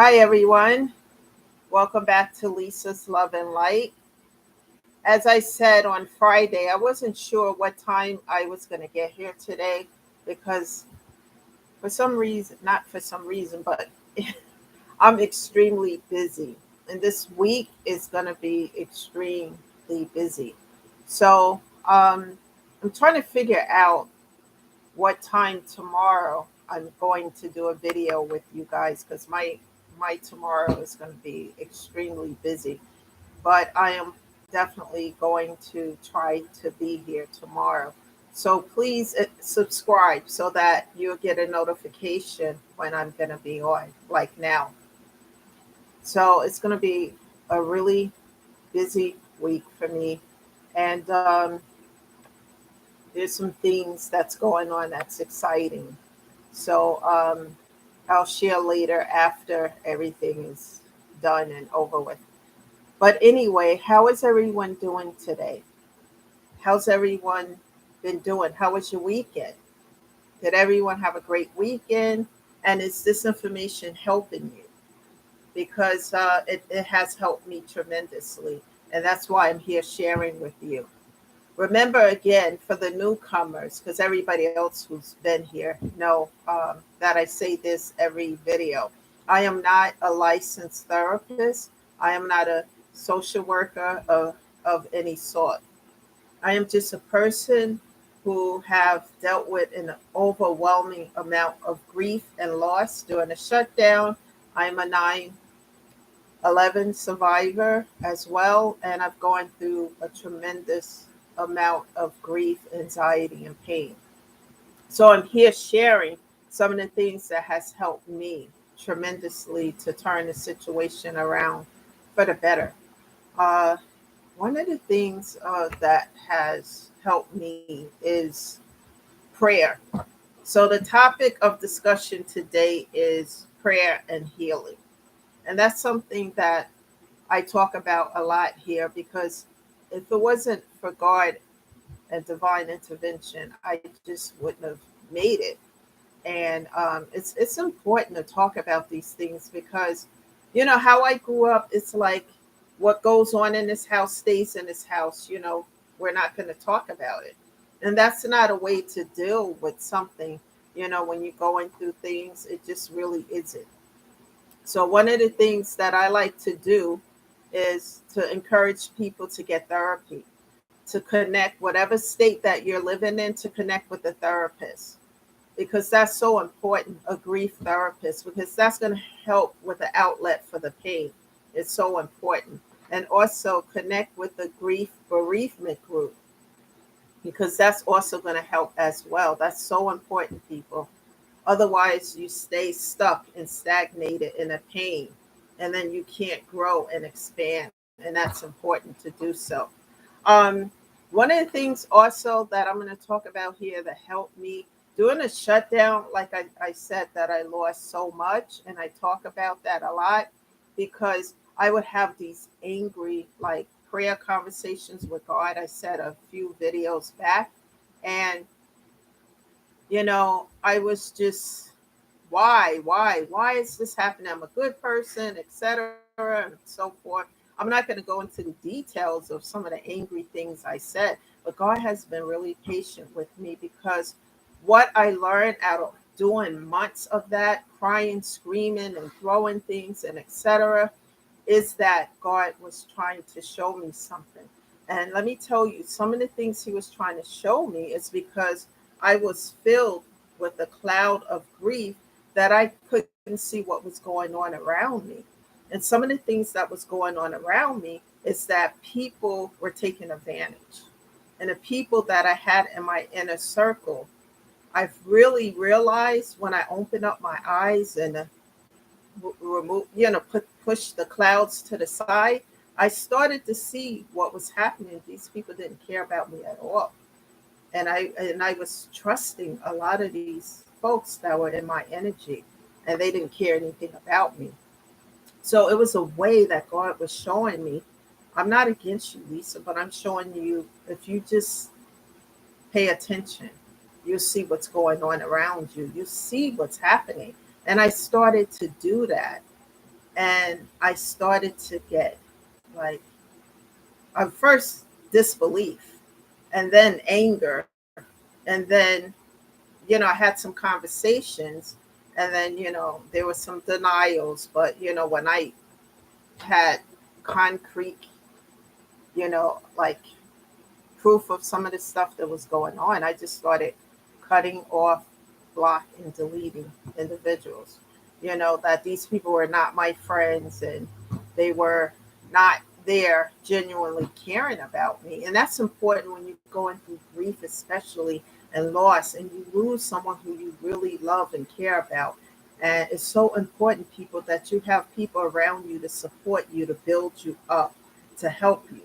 Hi, everyone. Welcome back to Lisa's Love and Light. As I said on Friday, I wasn't sure what time I was going to get here today because, for some reason, not for some reason, but I'm extremely busy. And this week is going to be extremely busy. So I'm trying to figure out what time tomorrow I'm going to do a video with you guys because my tomorrow is going to be extremely busy. But I am definitely going to try to be here tomorrow. So please subscribe so that you'll get a notification when I'm going to be on, like now. So it's going to be a really busy week for me. And there's some things that's going on that's exciting. So I'll share later after everything is done and over with. But anyway, how is everyone doing today? How's everyone been doing? How was your weekend? Did everyone have a great weekend? And is this information helping you? Because it has helped me tremendously. And that's why I'm here sharing with you. Remember again for the newcomers, because everybody else who's been here know that I say this every video. I am not a licensed therapist. I am not a social worker of any sort. I am just a person who have dealt with an overwhelming amount of grief and loss during the shutdown. I'm a 9/11 survivor as well, and I've gone through a tremendous amount of grief, anxiety, and pain. So I'm here sharing some of the things that has helped me tremendously to turn the situation around for the better. Uh, One of the things that has helped me is prayer. So the topic of discussion today is prayer and healing. And that's something that I talk about a lot here because if it wasn't for God and divine intervention, I just wouldn't have made it. And it's important to talk about these things because, how I grew up. It's like what goes on in this house stays in this house. We're not going to talk about it, and that's not a way to deal with something. When you're going through things, it just really isn't. So one of the things that I like to do is to encourage people to get therapy, to connect whatever state that you're living in, to connect with a therapist because that's so important, a grief therapist, because that's going to help with the outlet for the pain. It's so important. And also connect with the grief bereavement group because that's also going to help as well. That's so important, people. Otherwise, you stay stuck and stagnated in a pain, and then you can't grow and expand. And that's important to do so. Um, One of the things also that I'm going to talk about here that helped me during the shutdown, like I said, that I lost so much, and I talk about that a lot because I would have these angry, like prayer conversations with God. I said a few videos back, and I was just, why is this happening? I'm a good person, etc., and so forth. I'm not going to go into the details of some of the angry things I said, but God has been really patient with me because what I learned out of doing months of that, crying, screaming, and throwing things, and etc., is that God was trying to show me something. And let me tell you, some of the things He was trying to show me is because I was filled with a cloud of grief that I couldn't see what was going on around me. And some of the things that was going on around me is that people were taking advantage. And the people that I had in my inner circle, I've really realized when I opened up my eyes and remove, push the clouds to the side, I started to see what was happening. These people didn't care about me at all. And I was trusting a lot of these folks that were in my energy, and they didn't care anything about me. So it was a way that God was showing me, I'm not against you, Lisa, but I'm showing you if you just pay attention, you see what's going on around you. You see what's happening. And I started to do that. And I started to get like, at first disbelief, and then anger, and then, I had some conversations, and then, there was some denials. But, when I had concrete, like proof of some of the stuff that was going on, I just started cutting off, block, and deleting individuals. That these people were not my friends, and they were not there genuinely caring about me. And that's important when you're going through grief, especially, and loss, and you lose someone who you really love and care about. And it's so important, people, that you have people around you to support you, to build you up, to help you.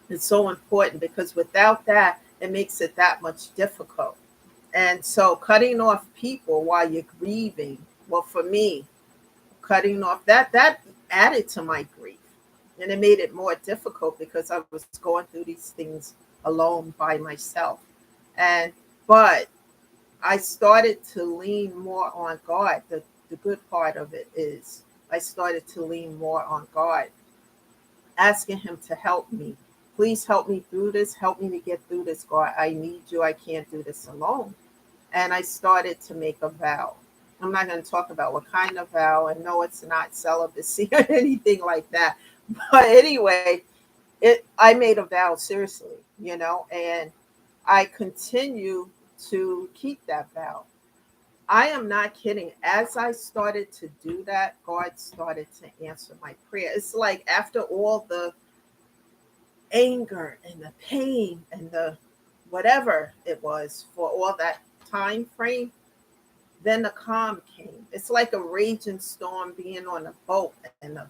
It's so important, because without that, it makes it that much difficult. And so cutting off people while you're grieving, well, for me, cutting off that added to my grief. And it made it more difficult because I was going through these things alone by myself. And but I started to lean more on God. The good part of it is I started to lean more on God, asking him to help me. Please help me through this. Help me to get through this, God. I need you. I can't do this alone. And I started to make a vow. I'm not going to talk about what kind of vow, and no, it's not celibacy or anything like that. But anyway, I made a vow seriously, and I continue to keep that vow. I am not kidding. As I started to do that, God started to answer my prayer. It's like after all the anger and the pain and the whatever it was for all that time frame, then the calm came. It's like a raging storm being on a boat, and the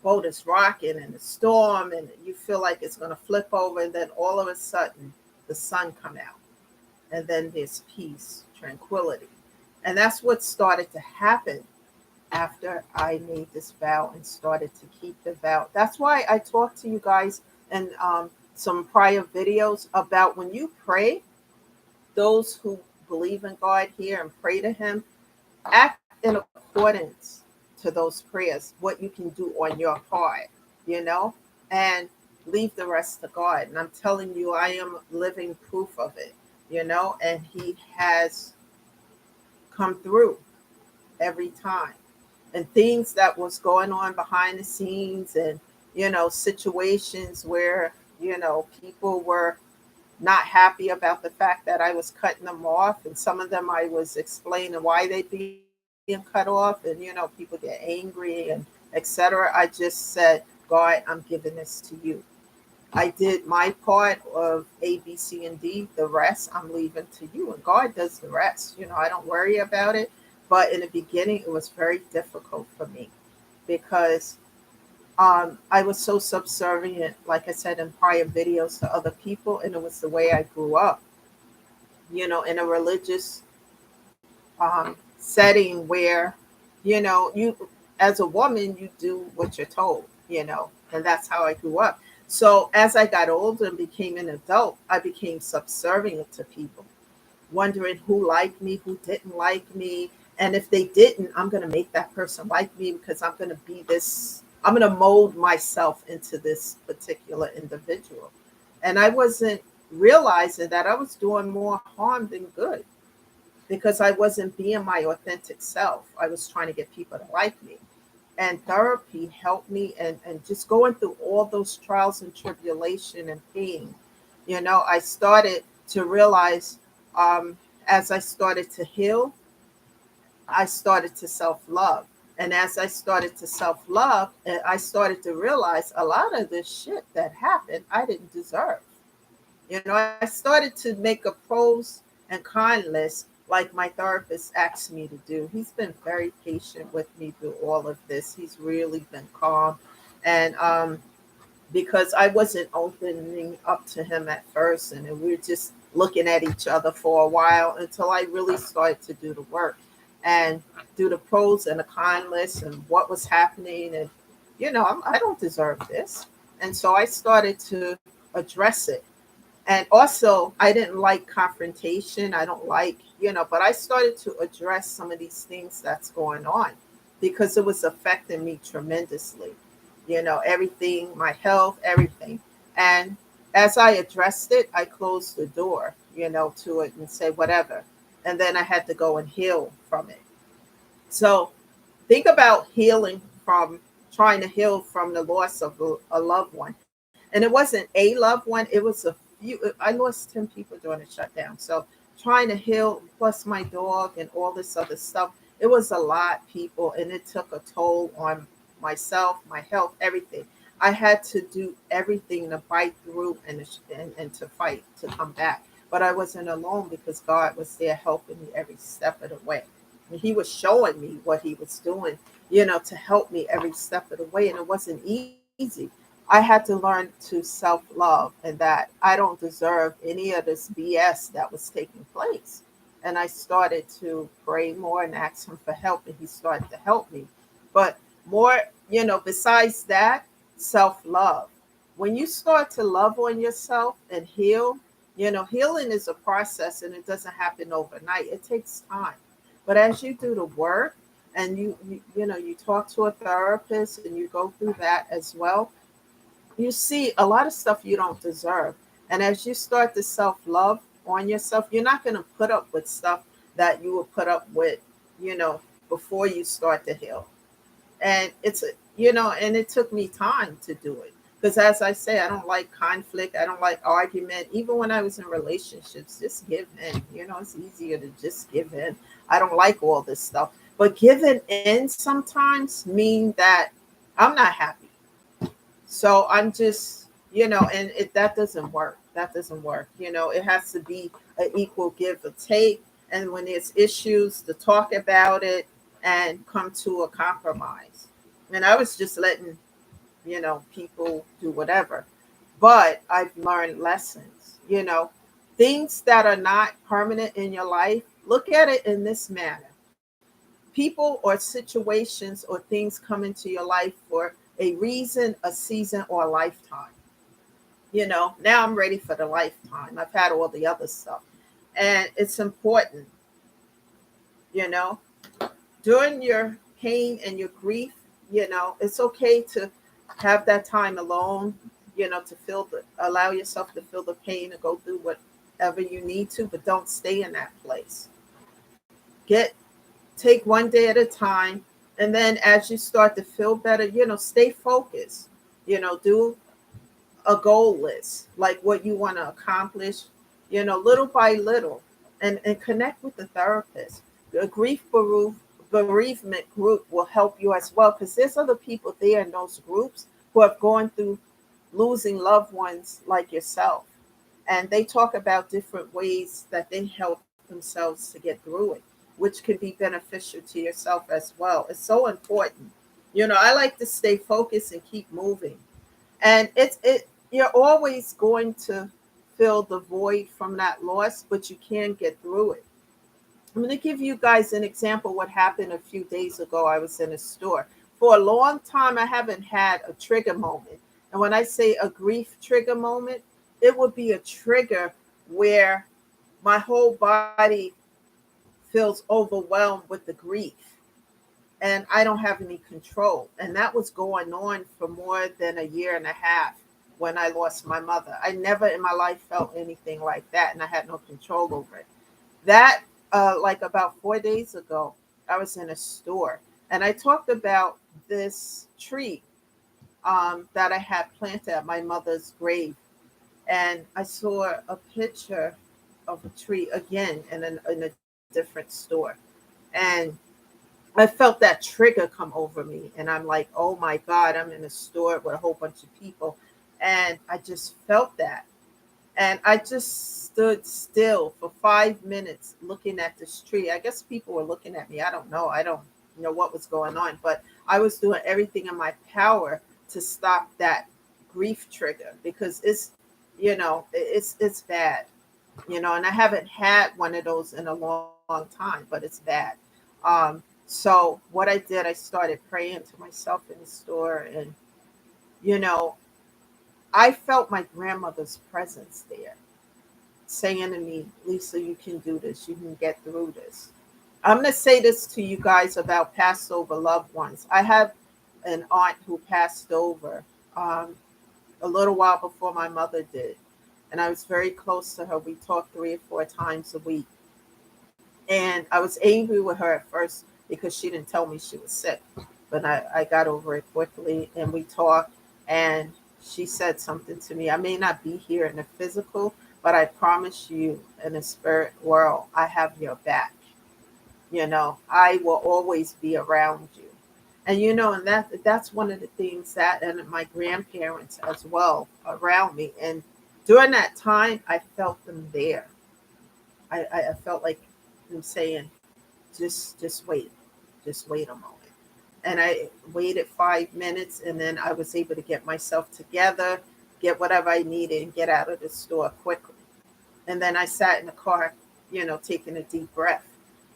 boat is rocking and the storm, and you feel like it's going to flip over, and then all of a sudden the sun come out, and then there's peace, tranquility. And that's what started to happen after I made this vow and started to keep the vow. That's why I talked to you guys in some prior videos about when you pray, those who believe in God here and pray to him, act in accordance to those prayers, what you can do on your part, and leave the rest to God. And I'm telling you, I am living proof of it, and he has come through every time. And things that was going on behind the scenes, and, situations where, people were not happy about the fact that I was cutting them off. And some of them I was explaining why they being cut off. And, people get angry and etc. I just said, God, I'm giving this to you. I did my part of A, B, C, and D. The rest I'm leaving to you. And God does the rest. I don't worry about it. But in the beginning, it was very difficult for me because I was so subservient, like I said in prior videos, to other people. And it was the way I grew up, in a religious setting where, you, as a woman, you do what you're told, and that's how I grew up. So as I got older and became an adult, I became subservient to people, wondering who liked me, who didn't like me. And if they didn't, I'm going to make that person like me, because I'm going to be this, I'm going to mold myself into this particular individual. And I wasn't realizing that I was doing more harm than good, because I wasn't being my authentic self. I was trying to get people to like me. And therapy helped me, and just going through all those trials and tribulation and pain, I started to realize, as I started to heal, I started to self-love. And as I started to self-love, I started to realize a lot of this shit that happened, I didn't deserve. I started to make a pros and con list, like my therapist asked me to do. He's been very patient with me through all of this. He's really been calm. And because I wasn't opening up to him at first, and we were just looking at each other for a while until I really started to do the work and do the pros and the con list and what was happening. And, I don't deserve this. And so I started to address it. And also, I didn't like confrontation. I don't like, but I started to address some of these things that's going on. because it was affecting me tremendously. Everything, my health, everything. And as I addressed it, I closed the door, to it and say whatever. And then I had to go and heal from it. So think about healing from trying to heal from the loss of a loved one. And it wasn't a loved one, it was a few. I lost 10 people during the shutdown. So trying to heal, plus my dog and all this other stuff, it was a lot, people, and it took a toll on myself, my health, everything. I had to do everything to fight through and to fight to come back. But I wasn't alone because God was there helping me every step of the way. And He was showing me what He was doing, to help me every step of the way. And it wasn't easy. I had to learn to self love and that I don't deserve any of this BS that was taking place. And I started to pray more and ask Him for help, and He started to help me. But more, besides that, self love. When you start to love on yourself and heal, healing is a process and it doesn't happen overnight. It takes time. But as you do the work and you talk to a therapist and you go through that as well, you see a lot of stuff you don't deserve. And as you start to self love on yourself, you're not going to put up with stuff that you would put up with, you know, before you start to heal. And and it took me time to do it. Because as I say, I don't like conflict. I don't like argument. Even when I was in relationships, just give in. It's easier to just give in. I don't like all this stuff. But giving in sometimes mean that I'm not happy. So I'm just, and that doesn't work. That doesn't work. It has to be an equal give or take. And when there's issues, to talk about it and come to a compromise. And I was just letting, people do whatever. But I've learned lessons, things that are not permanent in your life. Look at it in this manner: people or situations or things come into your life for a reason, a season, or a lifetime. Now I'm ready for the lifetime. I've had all the other stuff. And it's important, you know, during your pain and your grief, it's okay to have that time alone, to allow yourself to feel the pain and go through whatever you need to, but don't stay in that place. Get Take one day at a time. And then as you start to feel better, stay focused. Do a goal list, like what you want to accomplish, little by little, and connect with the therapist. The bereavement group will help you as well, because there's other people there in those groups who have gone through losing loved ones like yourself. And they talk about different ways that they help themselves to get through it, which can be beneficial to yourself as well. It's so important. I like to stay focused and keep moving. And you're always going to fill the void from that loss, but you can get through it. I'm going to give you guys an example what happened a few days ago. I was in a store. For a long time, I haven't had a trigger moment. And when I say a grief trigger moment, it would be a trigger where my whole body feels overwhelmed with the grief and I don't have any control. And that was going on for more than a year and a half when I lost my mother. I never in my life felt anything like that, and I had no control over it. That, like about 4 days ago, I was in a store and I talked about this tree that I had planted at my mother's grave. And I saw a picture of a tree again in a different store. And I felt that trigger come over me, and I'm like, oh my God, I'm in a store with a whole bunch of people. And I just felt that. And I just stood still for 5 minutes looking at this tree. I guess people were looking at me. I don't know. I don't know what was going on, but I was doing everything in my power to stop that grief trigger because it's bad, and I haven't had one of those in a long time, but it's bad. So what I did, I started praying to myself in the store, and you know, I felt my grandmother's presence there, saying to me, "Lisa, you can do this. You can get through this." I'm going to say this to you guys about Passover loved ones. I have an aunt who passed over um, a little while before my mother did. And I was very close to her. We talked 3 or 4 times a week. And I was angry with her at first because she didn't tell me she was sick. But I got over it quickly and we talked. And she said something to me. I may not be here in the physical, but I promise you in the spirit world, I have your back. I will always be around you. And and that's one of the things that, and my grandparents as well around me. And during that time I felt them there. I felt like them saying, just wait, just wait a moment. And I waited 5 minutes, and then I was able to get myself together, get whatever I needed, and get out of the store quickly. And then I sat in the car, taking a deep breath.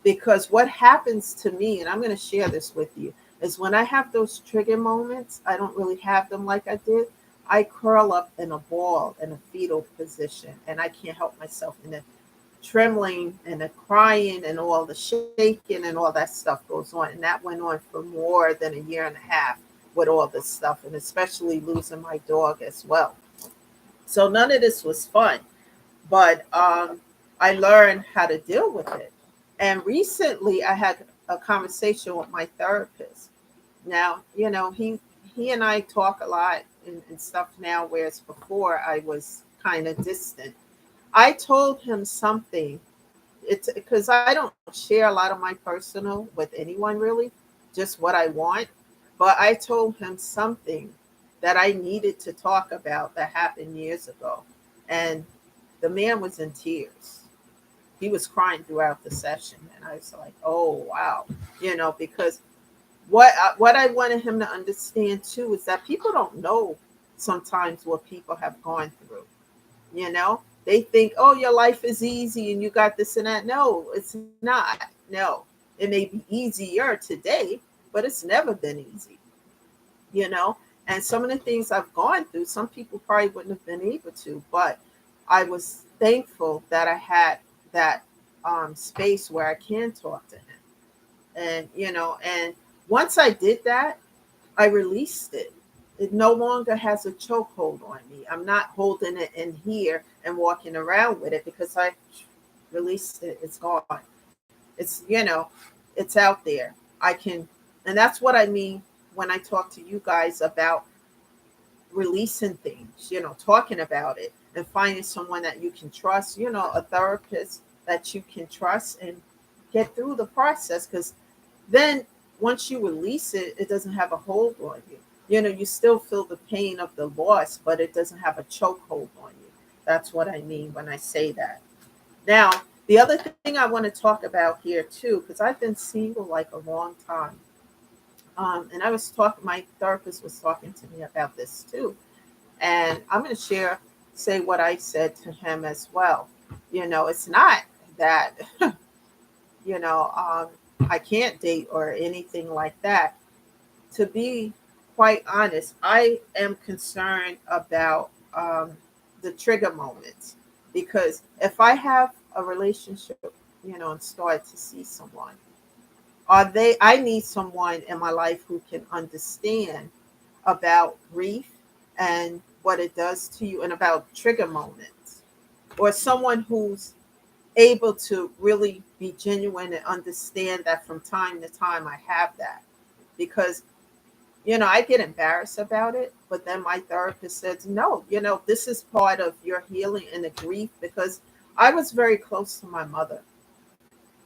Because what happens to me, and I'm going to share this with you, is when I have those trigger moments, I don't really have them like I did. I curl up in a ball in a fetal position, and I can't help myself. And the trembling and the crying and all the shaking and all that stuff goes on. And that went on for more than a year and a half with all this stuff, and especially losing my dog as well. So none of this was fun, but I learned how to deal with it. And recently, I had a conversation with my therapist. Now, he and I talk a lot and stuff now, whereas before I was kind of distant. I told him something. It's because I don't share a lot of my personal with anyone really, just what I want. But I told him something that I needed to talk about that happened years ago. And the man was in tears. He was crying throughout the session. And I was like, oh, wow. Because what I wanted him to understand too is that people don't know sometimes what people have gone through. They think, oh, your life is easy and you got this and that. No, it's not. No, it may be easier today, but it's never been easy. you know and some of the things I've gone through, some people probably wouldn't have been able to, but I was thankful that I had that space where I can talk to him. And once I did that, I released it. It no longer has a chokehold on me. I'm not holding it in here and walking around with it because I released it. It's gone. It's it's out there. I can, and that's what I mean when I talk to you guys about releasing things, talking about it and finding someone that you can trust, a therapist that you can trust and get through the process. Because then once you release it, it doesn't have a hold on you. You still feel the pain of the loss, but it doesn't have a chokehold on you. That's what I mean when I say that. Now, the other thing I want to talk about here too, because I've been single like a long time. And I was talking, my therapist was talking to me about this too. And I'm going to say what I said to him as well. It's not that, you know, um, I can't date or anything like that. To be quite honest, I am concerned about the trigger moments, because if I have a relationship, and start to see someone, I need someone in my life who can understand about grief and what it does to you and about trigger moments, or someone who's able to really be genuine and understand that from time to time I have that. Because I get embarrassed about it, but then my therapist says, no, this is part of your healing and the grief, because I was very close to my mother,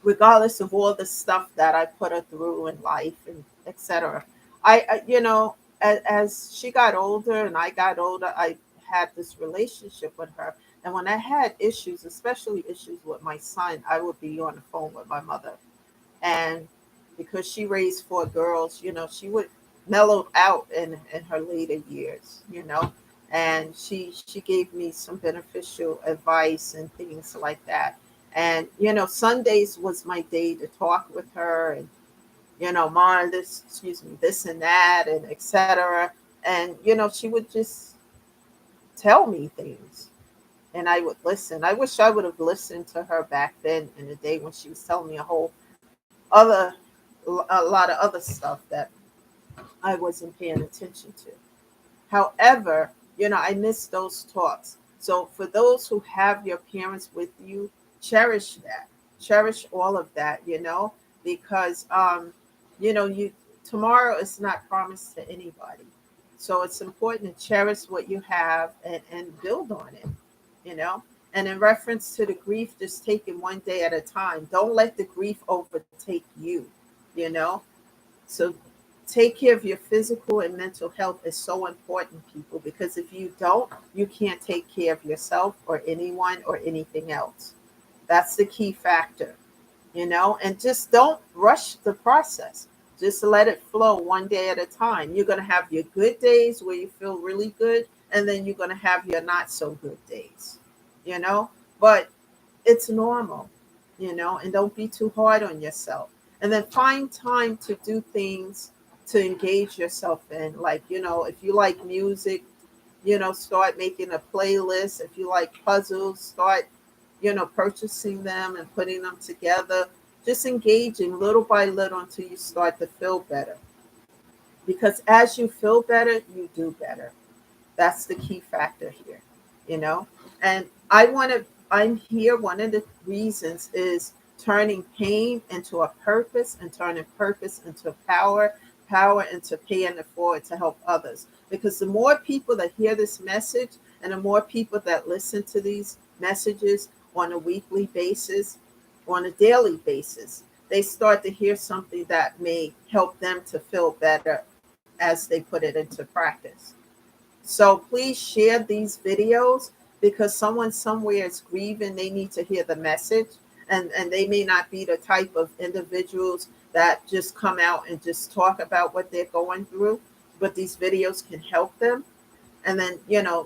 regardless of all the stuff that I put her through in life and etc. As she got older and I got older, I had this relationship with her. And when I had issues, especially issues with my son, I would be on the phone with my mother. And because she raised 4 girls, she would mellow out in her later years, and she gave me some beneficial advice and things like that. And Sundays was my day to talk with her, and Mara, this, excuse me, this and that, and etc. And she would just tell me things, and I would listen. I wish I would have listened to her back then in the day when she was telling me a whole other a lot of other stuff that I wasn't paying attention to. However, I miss those talks. So for those who have your parents with you, cherish that. Cherish all of that, because you tomorrow is not promised to anybody. So it's important to cherish what you have and build on it, you know. And in reference to the grief, just take it one day at a time. Don't let the grief overtake you, you know. So take care of your physical and mental health is so important, people, because if you don't, you can't take care of yourself or anyone or anything else. That's the key factor, and just don't rush the process. Just let it flow one day at a time. You're going to have your good days where you feel really good, and then you're going to have your not so good days, you know, but it's normal, and don't be too hard on yourself. And then find time to do things to engage yourself in. Like, if you like music, start making a playlist. If you like puzzles, start, purchasing them and putting them together. Just engaging little by little until you start to feel better. Because as you feel better, you do better. That's the key factor here, you know. And I'm here. One of the reasons is turning pain into a purpose and turning purpose into power, power into paying it forward to help others. Because the more people that hear this message and the more people that listen to these messages on a weekly basis, on a daily basis, they start to hear something that may help them to feel better as they put it into practice. So please share these videos, because someone somewhere is grieving. They need to hear the message, and they may not be the type of individuals that just come out and just talk about what they're going through, but these videos can help them. And then,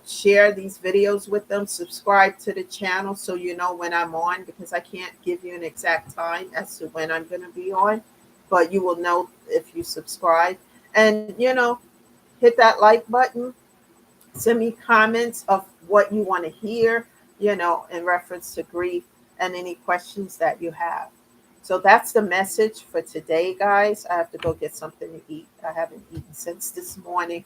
share these videos with them, subscribe to the channel so you know when I'm on, because I can't give you an exact time as to when I'm going to be on, but you will know if you subscribe. And, hit that like button. Send me comments of what you want to hear, in reference to grief, and any questions that you have. So that's the message for today, guys. I have to go get something to eat. I haven't eaten since this morning.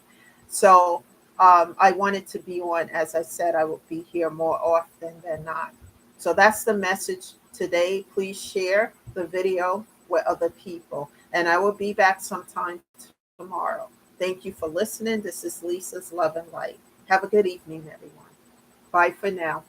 So I wanted to be on. As I said, I will be here more often than not. So that's the message today. Please share the video with other people. And I will be back sometime tomorrow. Thank you for listening. This is Lisa's Love and Light. Have a good evening, everyone. Bye for now.